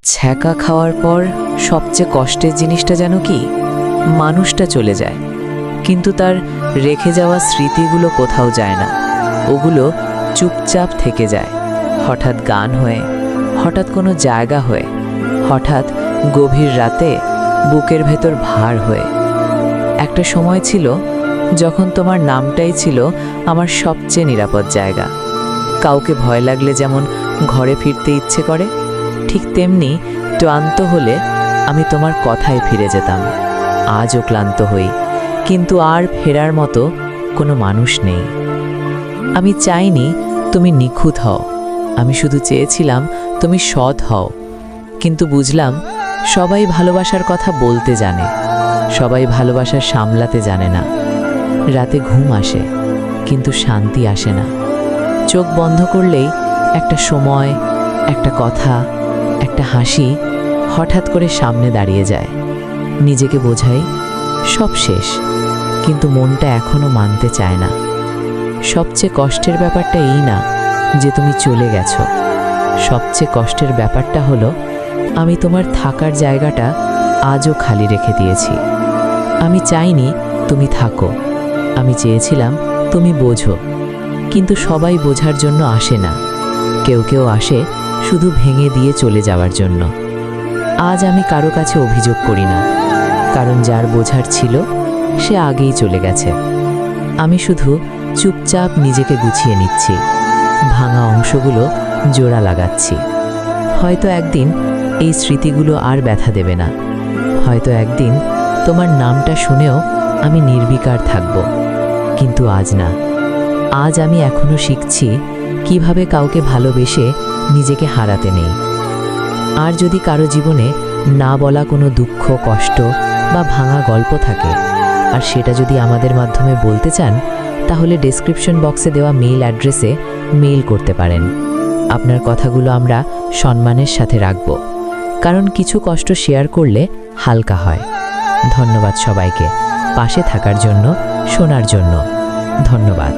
ছ্যাঁকা খাওয়ার পর সবচেয়ে কষ্টের জিনিসটা যেন কি, মানুষটা চলে যায়, কিন্তু তার রেখে যাওয়া স্মৃতিগুলো কোথাও যায় না। ওগুলো চুপচাপ থেকে যায়, হঠাৎ গান হয়ে, হঠাৎ কোনো জায়গা হয়ে, হঠাৎ গভীর রাতে বুকের ভেতর ভার হয়ে। একটা সময় ছিল যখন তোমার নামটাই ছিল আমার সবচেয়ে নিরাপদ জায়গা। কাউকে ভয় লাগলে যেমন ঘরে ফিরতে ইচ্ছে করে, ঠিক তেমনি ক্লান্ত হলে আমি তোমার কথায় ফিরে যেতাম। আজও ক্লান্ত হই, কিন্তু আর ফেরার মতো কোনো মানুষ নেই। আমি চাইনি তুমি নিখুঁত হও, আমি শুধু চেয়েছিলাম তুমি সৎ হও। কিন্তু বুঝলাম সবাই ভালোবাসার কথা বলতে জানে, সবাই ভালোবাসা সামলাতে জানে না। রাতে ঘুম আসে, কিন্তু শান্তি আসে না। চোখ বন্ধ করলেই একটা সময়, একটা কথা, একটা হাসি হঠাৎ করে সামনে দাঁড়িয়ে যায়। নিজেকে বোঝাই সব শেষ, কিন্তু মনটা এখনো মানতে চায় না। সবচেয়ে কষ্টের ব্যাপারটা এই না যে তুমি চলে গেছো, সবচেয়ে কষ্টের ব্যাপারটা হলো আমি তোমার থাকার জায়গাটা আজও খালি রেখে দিয়েছি। আমি চাইনি তুমি থাকো, আমি চেয়েছিলাম তুমি বোঝো। কিন্তু সবাই বোঝার জন্য আসে না, কেউ কেউ আসে শুধু ভেঙে দিয়ে চলে যাওয়ার জন্য। আজ আমি কারো কাছে অভিযোগ করি না, কারণ যার বোঝার ছিল সে আগেই চলে গেছে। আমি শুধু চুপচাপ নিজেকে গুছিয়ে নিচ্ছি, ভাঙা অংশগুলো জোড়া লাগাচ্ছি। হয়তো একদিন এই স্মৃতিগুলো আর ব্যথা দেবে না, হয়তো একদিন তোমার নামটা শুনেও আমি নির্বিকার থাকব, কিন্তু আজ না। আজ আমি এখনো শিখছি কিভাবে কাউকে ভালোবেসে নিজেকে হারাতে নেই। আর যদি কারো জীবনে না বলা কোনো দুঃখ, কষ্ট বা ভাঙা গল্প থাকে, আর সেটা যদি আমাদের মাধ্যমে বলতে চান, তাহলে ডেসক্রিপশন বক্সে দেওয়া মেইল অ্যাড্রেসে মেইল করতে পারেন। আপনার কথাগুলো আমরা সম্মানের সাথে রাখব, কারণ কিছু কষ্ট শেয়ার করলে হালকা হয়। ধন্যবাদ সবাইকে পাশে থাকার জন্য, শোনার জন্য। ধন্যবাদ।